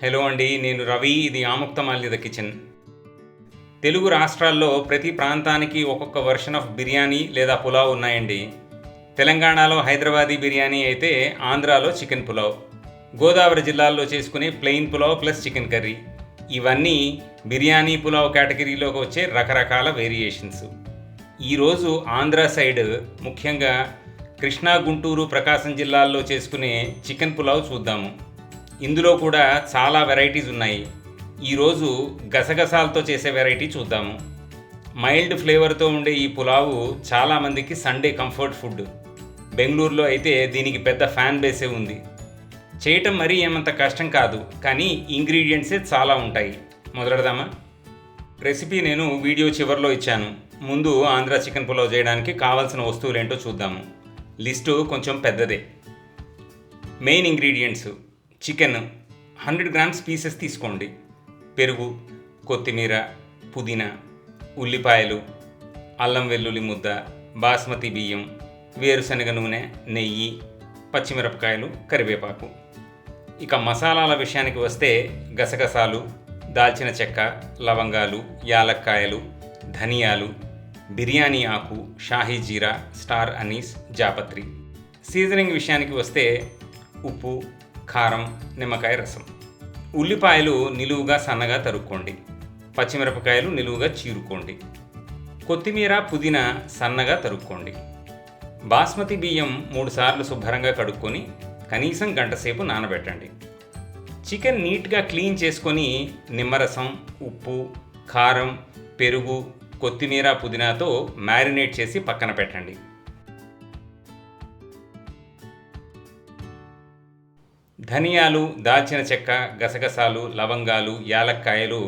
Hello అండి, నేను రవి. ఇది ఆముక్తమాల్యద కిచెన్. తెలుగు రాష్ట్రాల్లో ప్రతి ప్రాంతానికి ఒక్కొక్క వర్షన్ ఆఫ్ బిర్యానీ లేదా పులావ్ ఉన్నాయండి. తెలంగాణలో హైదరాబాదీ బిర్యానీ అయితే ఆంధ్రాలో చికెన్ పులావ్, గోదావరి జిల్లాల్లో చేసుకునే plain pulao plus chicken curry. ఇవన్నీ బిర్యానీ పులావ్ కేటగిరీలోకి వచ్చే రకరకాల వేరియేషన్స్. ఈరోజు ఆంధ్ర సైడ్, ముఖ్యంగా కృష్ణా, గుంటూరు, ప్రకాశం జిల్లాల్లో చేసుకునే చికెన్ పులావ్ చూద్దాము. ఇందులో కూడా చాలా వెరైటీస్ ఉన్నాయి. ఈరోజు గసగసాలతో చేసే వెరైటీ చూద్దాము. మైల్డ్ ఫ్లేవర్తో ఉండే ఈ పులావు చాలామందికి సండే కంఫర్ట్ ఫుడ్. బెంగళూరులో అయితే దీనికి పెద్ద ఫ్యాన్ బేసే ఉంది. చేయటం మరీ ఏమంత కష్టం కాదు, కానీ ఇంగ్రీడియంట్సే చాలా ఉంటాయి. మొదలెడదామా? రెసిపీ నేను వీడియో చివరిలో ఇచ్చాను. ముందు ఆంధ్ర చికెన్ పులావ్ చేయడానికి కావాల్సిన వస్తువులు ఏంటో చూద్దాము. లిస్టు కొంచెం పెద్దదే. Main ingredients: chicken 100 grams pieces తీసుకోండి. పెరుగు, కొత్తిమీర, పుదీనా, ఉల్లిపాయలు, అల్లం వెల్లుల్లి ముద్ద, బాస్మతి బియ్యం, వేరుశనగ నూనె, నెయ్యి, పచ్చిమిరపకాయలు, కరివేపాకు. ఇక మసాలాల విషయానికి వస్తే గసగసాలు, దాల్చిన చెక్క, లవంగాలు, యాలక్కాయలు, ధనియాలు, బిర్యానీ ఆకు, షాహీ జీరా, స్టార్ అనీస్, జాపత్రి. సీజనింగ్ విషయానికి వస్తే ఉప్పు, కారం, నిమ్మకాయ రసం. ఉల్లిపాయలు నిలువుగా సన్నగా తరుక్కోండి. పచ్చిమిరపకాయలు నిలువుగా చీరుకోండి. కొత్తిమీర, పుదీనా సన్నగా తరుక్కోండి. బాస్మతి బియ్యం 3 సార్లు శుభ్రంగా కడుక్కొని కనీసం గంట సేపు నానబెట్టండి. చికెన్ నీట్గా క్లీన్ చేసుకొని నిమ్మరసం, ఉప్పు, కారం, పెరుగు, కొత్తిమీర, పుదీనాతో మ్యారినేట్ చేసి పక్కన పెట్టండి. ధనియాలు, దాల్చిన చెక్క, గసగసాలు, లవంగాలు, యాలక్కాయలు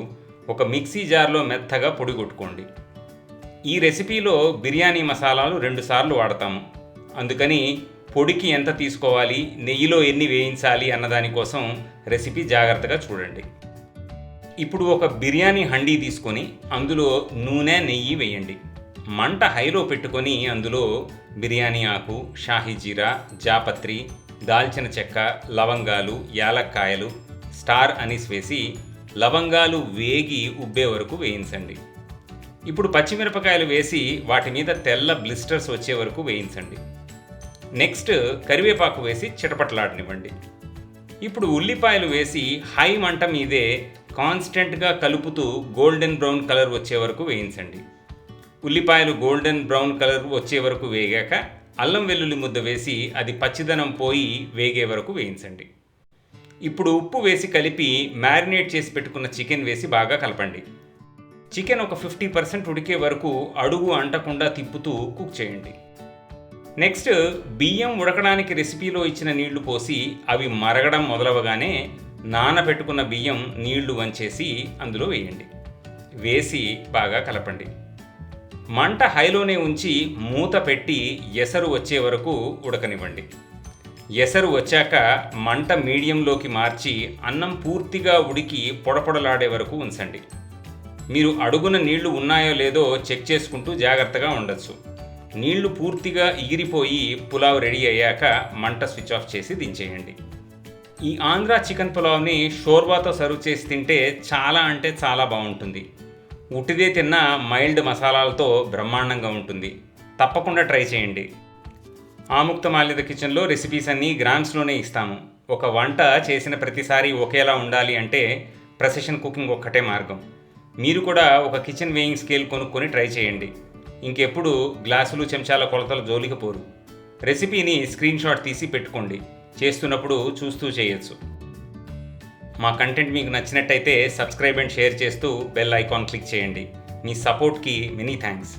ఒక మిక్సీ జార్లో మెత్తగా పొడి కొట్టుకోండి. ఈ రెసిపీలో బిర్యానీ మసాలాలు 2 సార్లు వాడతాము. అందుకని పొడికి ఎంత తీసుకోవాలి, నెయ్యిలో ఎన్ని వేయించాలి అన్నదానికోసం రెసిపీ జాగ్రత్తగా చూడండి. ఇప్పుడు ఒక బిర్యానీ హండీ తీసుకొని అందులో నూనె, నెయ్యి వేయండి. మంట హైలో పెట్టుకొని అందులో బిర్యానీ ఆకు, షాహీ జీరా, జాపత్రి, దాల్చిన చెక్క, లవంగాలు, యాలక్కాయలు, స్టార్ అనీస్ వేసి లవంగాలు వేగి ఉబ్బే వరకు వేయించండి. ఇప్పుడు పచ్చిమిరపకాయలు వేసి వాటి మీద తెల్ల బ్లిస్టర్స్ వచ్చే వరకు వేయించండి. నెక్స్ట్ కరివేపాకు వేసి చిటపటలాడనివ్వండి. ఇప్పుడు ఉల్లిపాయలు వేసి హై మంట మీదే కాన్స్టెంట్గా కలుపుతూ గోల్డెన్ బ్రౌన్ కలర్ వచ్చే వరకు వేయించండి. ఉల్లిపాయలు గోల్డెన్ బ్రౌన్ కలర్ వచ్చే వరకు వేగాక అల్లం వెల్లుల్లి ముద్ద వేసి అది పచ్చిదనం పోయి వేగే వరకు వేయించండి. ఇప్పుడు ఉప్పు వేసి కలిపి మ్యారినేట్ చేసి పెట్టుకున్న చికెన్ వేసి బాగా కలపండి. చికెన్ ఒక 50% ఉడికే వరకు అడుగు అంటకుండా తిప్పుతూ కుక్ చేయండి. నెక్స్ట్ బియ్యం ఉడకడానికి రెసిపీలో ఇచ్చిన నీళ్లు పోసి అవి మరగడం మొదలవగానే నానబెట్టుకున్న బియ్యం నీళ్లు వంచేసి అందులో వేయండి. వేసి బాగా కలపండి. మంట హైలోనే ఉంచి మూత పెట్టి ఎసరు వచ్చే వరకు ఉడకనివ్వండి. ఎసరు వచ్చాక మంట మీడియంలోకి మార్చి అన్నం పూర్తిగా ఉడికి పొడపొడలాడే వరకు ఉంచండి. మీరు అడుగున నీళ్లు ఉన్నాయో లేదో చెక్ చేసుకుంటూ జాగ్రత్తగా ఉండొచ్చు. నీళ్లు పూర్తిగా ఎగిరిపోయి పులావ్ రెడీ అయ్యాక మంట స్విచ్ ఆఫ్ చేసి దించేయండి. ఈ ఆంధ్ర చికెన్ పులావ్ని షోర్వాతో సర్వ్ చేసి తింటే చాలా అంటే చాలా బాగుంటుంది. ఉట్టిదే తిన్న మైల్డ్ మసాలాలతో బ్రహ్మాండంగా ఉంటుంది. తప్పకుండా ట్రై చేయండి. ఆముక్తమాల్యద కిచెన్లో రెసిపీస్ అన్నీ గ్రామ్స్లోనే ఇస్తాము. ఒక వంట చేసిన ప్రతిసారి ఒకేలా ఉండాలి అంటే ప్రెసిషన్ కుకింగ్ ఒక్కటే మార్గం. మీరు కూడా ఒక కిచెన్ వేయింగ్ స్కేల్ కొనుక్కొని ట్రై చేయండి. ఇంకెప్పుడు గ్లాసులు, చెంచాల కొలతల జోలికి పోరు. రెసిపీని స్క్రీన్ షాట్ తీసి పెట్టుకోండి. చేస్తున్నప్పుడు చూస్తూ చేయొచ్చు. మా కంటెంట్ మీకు నచ్చినట్టయితే సబ్స్క్రైబ్ అండ్ షేర్ చేస్తూ బెల్ ఐకాన్ క్లిక్ చేయండి. మీ సపోర్ట్కి మెనీ థ్యాంక్స్.